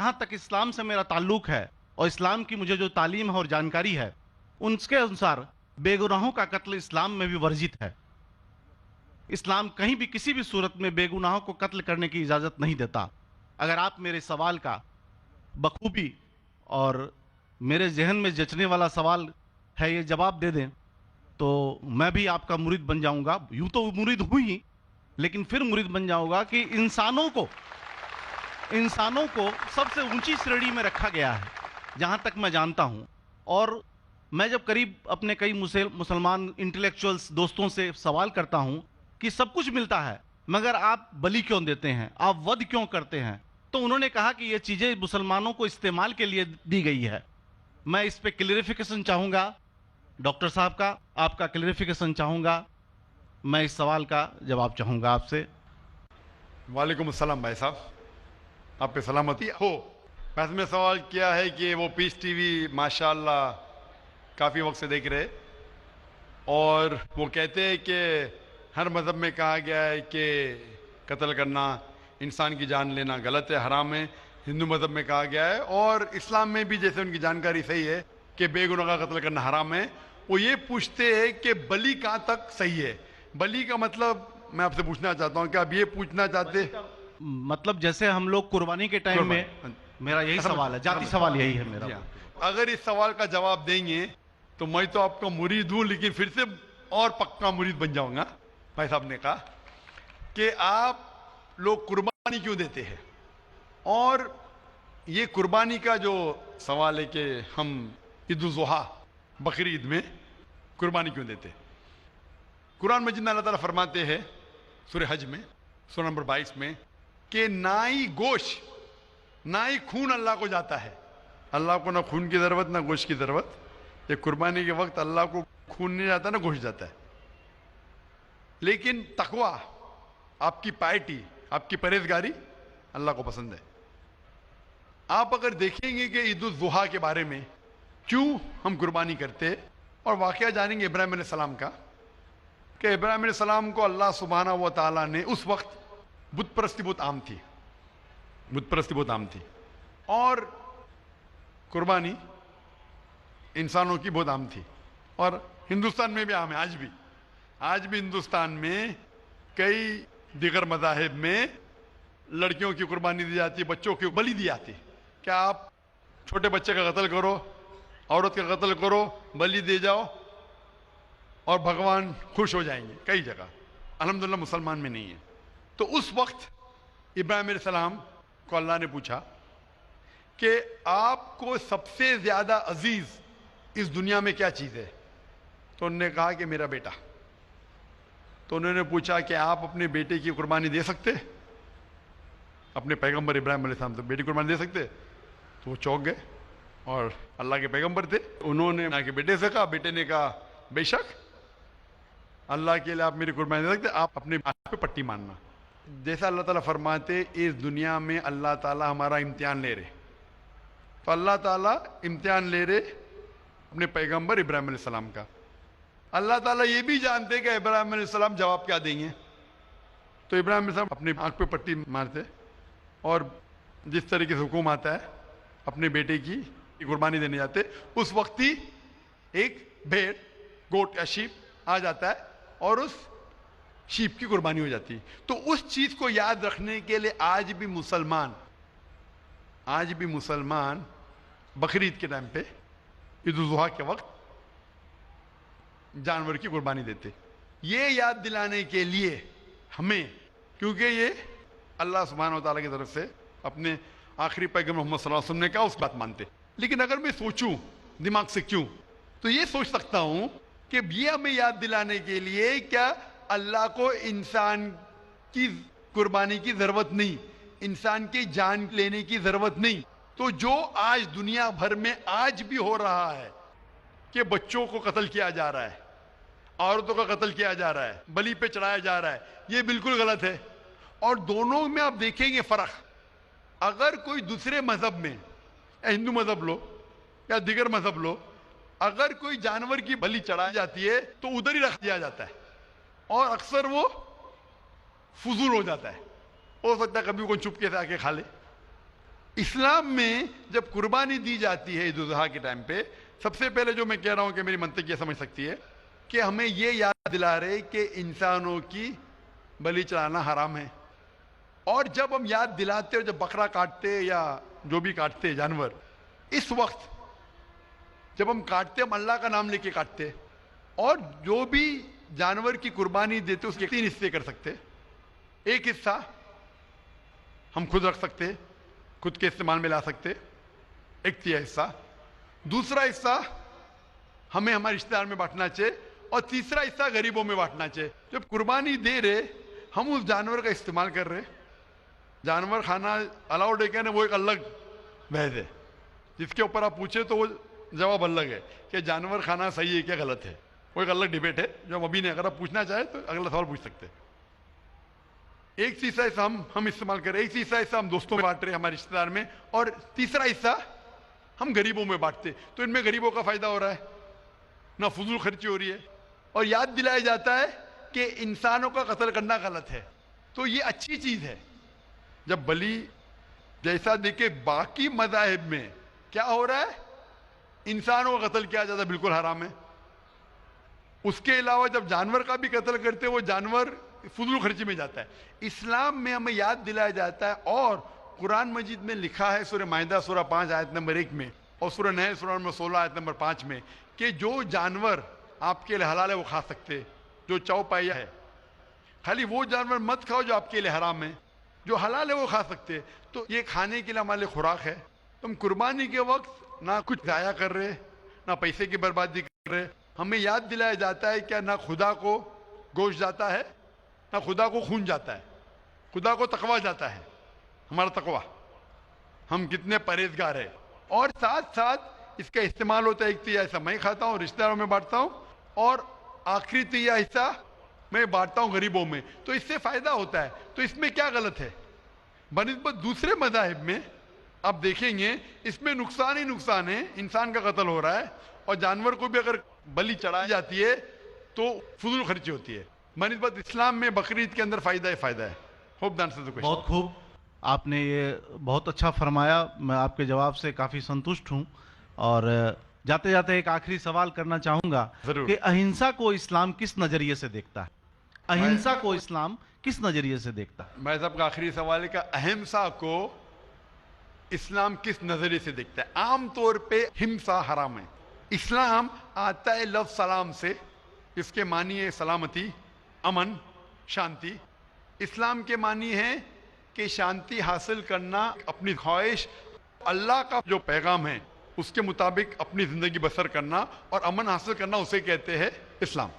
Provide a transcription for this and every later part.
جہاں تک اسلام سے میرا تعلق ہے اور اسلام کی مجھے جو تعلیم ہے اور جانکاری ہے، ان کے انسار بے گناہوں کا قتل اسلام میں بھی ورجت ہے۔ اسلام کہیں بھی کسی بھی صورت میں بے گناہوں کو قتل کرنے کی اجازت نہیں دیتا۔ اگر آپ میرے سوال کا بخوبی اور میرے ذہن میں جچنے والا سوال ہے یہ جواب دے دیں تو میں بھی آپ کا مرید بن جاؤں گا۔ یوں تو مرید ہوں ہی، لیکن پھر مرید بن جاؤں گا کہ انسانوں کو سب سے اونچی شریڑی میں رکھا گیا ہے جہاں تک میں جانتا ہوں۔ اور میں جب قریب اپنے کئی مسلمان انٹلیکچوئلز دوستوں سے سوال کرتا ہوں کہ سب کچھ ملتا ہے مگر آپ بلی کیوں دیتے ہیں، آپ ود کیوں کرتے ہیں، تو انہوں نے کہا کہ یہ چیزیں مسلمانوں کو استعمال کے لیے دی گئی ہے۔ میں اس پہ کلیریفیکیشن چاہوں گا ڈاکٹر صاحب کا، آپ کا کلیریفیکیشن چاہوں گا۔ میں اس سوال کا جواب چاہوں گا آپ سے۔ وعلیکم السلام بھائی صاحب، آپ پہ سلامتی ہو۔ بس میں سوال کیا ہے کہ وہ پیس ٹی وی ماشاءاللہ کافی وقت سے دیکھ رہے، اور وہ کہتے ہیں کہ ہر مذہب میں کہا گیا ہے کہ قتل کرنا، انسان کی جان لینا غلط ہے، حرام ہے۔ ہندو مذہب میں کہا گیا ہے، اور اسلام میں بھی جیسے ان کی جانکاری صحیح ہے کہ بے گناہ کا قتل کرنا حرام ہے۔ وہ یہ پوچھتے ہیں کہ بلی کہاں تک صحیح ہے؟ بلی کا مطلب میں آپ سے پوچھنا چاہتا ہوں کہ آپ یہ پوچھنا چاہتے ہیں مطلب جیسے ہم لوگ قربانی کے ٹائم میں، میرا یہی سوال ہے، ذاتی سوال یہی ہے میرا۔ اگر اس سوال کا جواب دیں گے تو میں تو آپ کا مرید ہوں، لیکن پھر سے اور پکا مرید بن جاؤں گا۔ بھائی صاحب نے کہا کہ آپ لوگ قربانی کیوں دیتے ہیں، اور یہ قربانی کا جو سوال ہے کہ ہم عید الاضحیٰ بقرعید میں قربانی کیوں دیتے ہیں۔ قرآن مجید میں اللہ تعالیٰ فرماتے ہیں سورہ حج میں سورہ نمبر 22 میں کہ نہ ہی گوشت نہ ہی خون اللہ کو جاتا ہے۔ اللہ کو نہ خون کی ضرورت نہ گوشت کی ضرورت۔ یہ قربانی کے وقت اللہ کو خون نہیں جاتا نہ گوشت جاتا ہے، لیکن تقویٰ، آپ کی پائٹی، آپ کی پرہیزگاری اللہ کو پسند ہے۔ آپ اگر دیکھیں گے کہ عید الاضحیٰ کے بارے میں کیوں ہم قربانی کرتے، اور واقعہ جانیں گے ابراہیم علیہ السلام کا، کہ ابراہیم علیہ السلام کو اللہ سبحانہ و تعالیٰ نے اس وقت بت پرستی بہت عام تھی، بت پرستی بہت عام تھی، اور قربانی انسانوں کی بہت عام تھی، اور ہندوستان میں بھی عام ہے۔ آج بھی ہندوستان میں کئی دیگر مذاہب میں لڑکیوں کی قربانی دی جاتی ہے، بچوں کی بلی دی جاتی ہے۔ کیا آپ چھوٹے بچے کا قتل کرو، عورت کا قتل کرو، بلی دے جاؤ اور بھگوان خوش ہو جائیں گے؟ کئی جگہ، الحمدللہ مسلمان میں نہیں ہے۔ تو اس وقت ابراہیم علیہ السلام کو اللہ نے پوچھا کہ آپ کو سب سے زیادہ عزیز اس دنیا میں کیا چیز ہے؟ تو انہوں نے کہا کہ میرا بیٹا۔ تو انہوں نے پوچھا کہ آپ اپنے بیٹے کی قربانی دے سکتے؟ اپنے پیغمبر ابراہیم علیہ السلام تو بیٹی قربانی دے سکتے؟ تو وہ چونک گئے، اور اللہ کے پیغمبر تھے، انہوں نے کے بیٹے سے کہا، بیٹے نے کہا بے شک اللہ کے لیے آپ میری قربانی دے سکتے، آپ اپنے ہاتھ پہ پٹی ماننا۔ جیسا اللہ تعالیٰ فرماتے اس دنیا میں اللہ تعالیٰ ہمارا امتحان لے رہے، تو اللہ تعالیٰ امتحان لے رہے اپنے پیغمبر ابراہیم علیہ السلام کا۔ اللہ تعالیٰ یہ بھی جانتے کہ ابراہیم علیہ السلام جواب کیا دیں گے، تو ابراہیم علیہ السلام اپنے آنکھ پہ پٹی مارتے، اور جس طریقے سے حکم آتا ہے اپنے بیٹے کی قربانی دینے جاتے، اس وقت ہی ایک بھیڑ، گوٹ یا شیپ آ جاتا ہے اور اس شیپ کی قربانی ہو جاتی ہے۔ تو اس چیز کو یاد رکھنے کے لیے آج بھی مسلمان بقرعید کے ٹائم پہ، عید الاضحیٰ کے وقت جانور کی قربانی دیتے، یہ یاد دلانے کے لیے ہمیں، کیونکہ یہ اللہ سبحانہ و تعالیٰ کی طرف سے اپنے آخری پیغمبر محمد صلی اللہ علیہ وسلم نے کہا، اس بات مانتے۔ لیکن اگر میں سوچوں دماغ سے کیوں، تو یہ سوچ سکتا ہوں کہ یہ ہمیں یاد دلانے کے لیے کیا اللہ کو انسان کی قربانی کی ضرورت نہیں، انسان کی جان لینے کی ضرورت نہیں۔ تو جو آج دنیا بھر میں آج بھی ہو رہا ہے کہ بچوں کو قتل کیا جا رہا ہے، عورتوں کا قتل کیا جا رہا ہے، بلی پہ چڑھایا جا رہا ہے، یہ بالکل غلط ہے۔ اور دونوں میں آپ دیکھیں گے فرق۔ اگر کوئی دوسرے مذہب میں، ہندو مذہب لو یا دیگر مذہب لو، اگر کوئی جانور کی بلی چڑھائی جاتی ہے تو ادھر ہی رکھ دیا جاتا ہے، اور اکثر وہ فضول ہو جاتا ہے، ہو سکتا ہے کبھی کوئی چپکے سے آ کے کھا لے۔ اسلام میں جب قربانی دی جاتی ہے عید الاضحیٰ کے ٹائم پہ، سب سے پہلے جو میں کہہ رہا ہوں کہ میری منطق یہ سمجھ سکتی ہے کہ ہمیں یہ یاد دلا رہے کہ انسانوں کی بلی چڑھانا حرام ہے. اور جب ہم یاد دلاتے اور جب بکرا کاٹتے یا جو بھی کاٹتے جانور، اس وقت جب ہم کاٹتے ہم اللہ کا نام لے کے کاٹتے، اور جو بھی جانور کی قربانی دیتے اس کے 3 حصے کر سکتے. ایک حصہ ہم خود رکھ سکتے، خود کے استعمال میں لا سکتے، 1/3 حصہ. دوسرا حصہ ہمیں ہمارے رشتہ دار میں بانٹنا چاہیے، اور تیسرا حصہ غریبوں میں بانٹنا چاہیے. جب قربانی دے رہے ہم اس جانور کا استعمال کر رہے. جانور کھانا الاؤڈ ہے کہ نہیں وہ ایک الگ بحث ہے، جس کے اوپر آپ پوچھے تو وہ جواب الگ ہے کہ جانور کھانا صحیح ہے کیا غلط ہے، وہ ایک الگ ڈیبیٹ ہے جو ہم ابھی نہیں. اگر آپ پوچھنا چاہیں تو اگلا سوال پوچھ سکتے. ایک تیسرا حصہ ہم استعمال کر رہے، ایک تیسرا حصہ ہم دوستوں میں بانٹ رہے ہمارے رشتہ دار میں، اور تیسرا حصہ ہم غریبوں میں بانٹتے. تو ان میں غریبوں کا فائدہ ہو رہا ہے، نہ فضول خرچی ہو رہی ہے، اور یاد دلایا جاتا ہے کہ انسانوں کا قتل کرنا غلط ہے. تو یہ اچھی چیز ہے. جب بلی جیسا دیکھے باقی مذاہب میں کیا ہو رہا ہے، انسانوں کا قتل کیا جاتا ہے بالکل حرام ہے. اس کے علاوہ جب جانور کا بھی قتل کرتے وہ جانور فضول خرچی میں جاتا ہے. اسلام میں ہمیں یاد دلایا جاتا ہے، اور قرآن مجید میں لکھا ہے سورہ مائدہ سورہ 5 آیت نمبر 1 میں، اور سورہ نحل سورہ نمبر 16 آیت نمبر 5 میں، کہ جو جانور آپ کے لیے حلال ہے وہ کھا سکتے، جو چوپائیا ہے. خالی وہ جانور مت کھاؤ جو آپ کے لیے حرام ہے، جو حلال ہے وہ کھا سکتے. تو یہ کھانے کے لیے ہمارے لیے خوراک ہے. تم قربانی کے وقت نہ کچھ ضائع کر رہے، نہ پیسے کی بربادی کر رہے. ہمیں یاد دلایا جاتا ہے کہ نہ خدا کو گوشت جاتا ہے، نہ خدا کو خون جاتا ہے، خدا کو تقویٰ جاتا ہے. ہمارا تقویٰ، ہم کتنے پرہیزگار ہیں. اور ساتھ ساتھ اس کا استعمال ہوتا ہے. 1/3 حصہ میں کھاتا ہوں، رشتہ داروں میں بانٹتا ہوں، اور آخری 1/3 حصہ میں بانٹتا ہوں غریبوں میں. تو اس سے فائدہ ہوتا ہے. تو اس میں کیا غلط ہے؟ بنسبت دوسرے مذاہب میں آپ دیکھیں گے اس میں نقصان ہی نقصان ہے. انسان کا قتل ہو رہا ہے، اور جانور کو بھی اگر بلی چڑھائی جاتی ہے تو فضول خرچی ہوتی ہے. بنسبت اسلام میں بقرعید کے اندر فائدہ ہی فائدہ ہے. ہوپ دان سے بہت خوب، آپ نے یہ بہت اچھا فرمایا. میں آپ کے جواب سے کافی سنتشٹ ہوں. اور جاتے جاتے ایک آخری سوال کرنا چاہوں گا ضرور. کہ اہنسا کو اسلام کس نظریے سے دیکھتا ہے؟ اہنسا کو اسلام کس نظریے سے دیکھتا ہے؟ میں صاحب کا آخری سوال ہے کہ اہمسا کو اسلام کس نظریے سے دیکھتا ہے؟ عام طور پہ ہمسا حرام ہے. اسلام آتا ہے لفظ سلام سے، اس کے معنی ہے سلامتی، امن، شانتی. اسلام کے معنی ہے کہ شانتی حاصل کرنا، اپنی خواہش، اللہ کا جو پیغام ہے اس کے مطابق اپنی زندگی بسر کرنا اور امن حاصل کرنا، اسے کہتے ہیں اسلام.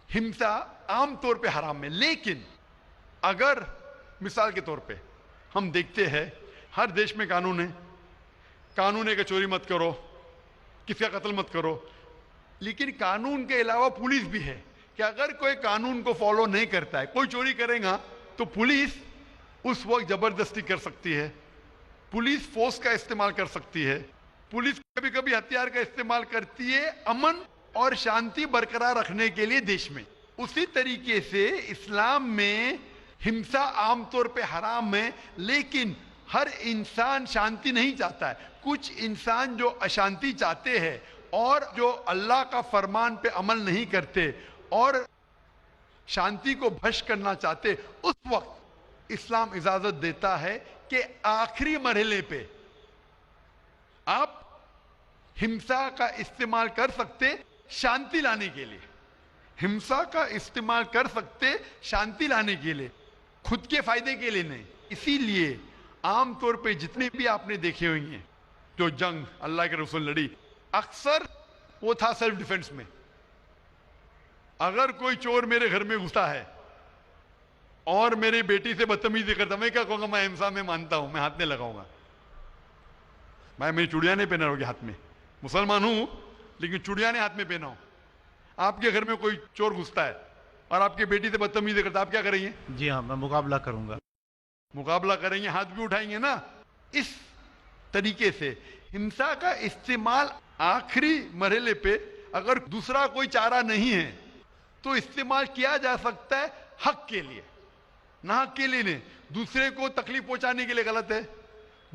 ہمسا عام طور پہ حرام ہے. لیکن اگر مثال کے طور پہ ہم دیکھتے ہیں ہر دیش میں قانون ہے، قانون ہے کہ چوری مت کرو، کسی کا قتل مت کرو. لیکن قانون کے علاوہ پولیس بھی ہے کہ اگر کوئی قانون کو فالو نہیں کرتا ہے، کوئی چوری کرے گا تو پولیس اس وقت زبردستی کر سکتی ہے، پولیس فورس کا استعمال کر سکتی ہے، پولیس کبھی کبھی ہتھیار کا استعمال کرتی ہے امن اور شانتی برقرار رکھنے کے لیے دیش میں. اسی طریقے سے اسلام میں ہمسا عام طور پہ حرام ہے. لیکن ہر انسان شانتی نہیں چاہتا ہے. کچھ انسان جو اشانتی چاہتے ہیں اور جو اللہ کا فرمان پہ عمل نہیں کرتے اور شانتی کو بھش کرنا چاہتے، اس وقت اسلام اجازت دیتا ہے کہ آخری مرحلے پہ آپ ہمسا کا استعمال کر سکتے شانتی لانے کے لیے. ہمسا کا استعمال کر سکتے شانتی لانے کے لیے، خود کے فائدے کے لیے نہیں. اسی لیے عام طور پہ جتنے بھی آپ نے دیکھے ہوئے ہیں جو جنگ اللہ کے رسول لڑی، اکثر وہ تھا سیلف ڈیفنس میں. اگر کوئی چور میرے گھر میں گھسا ہے اور میری بیٹی سے بدتمیزی کرتا، میں کیا کہوں گا؟ میں ہمسا میں مانتا ہوں، میں ہاتھ نہیں لگاؤں گا. میں میری چوڑیاں نہیں پہنا ہوگی ہاتھ میں، مسلمان ہوں لیکن چوڑیاں نہیں ہاتھ میں پہنا ہوں. آپ کے گھر میں کوئی چور گھستا ہے اور آپ کی بیٹی سے بدتمیزی کرتا، آپ کیا کریں گے؟ جی ہاں، میں مقابلہ کروں گا. مقابلہ کریں گے، ہاتھ بھی اٹھائیں گے نا. اس طریقے سے ہمسا کا استعمال آخری مرحلے پہ اگر دوسرا کوئی چارہ نہیں ہے تو استعمال کیا جا سکتا ہے حق کے لیے، نہ حق کے لیے نہیں. دوسرے کو تکلیف پہنچانے کے لیے غلط ہے،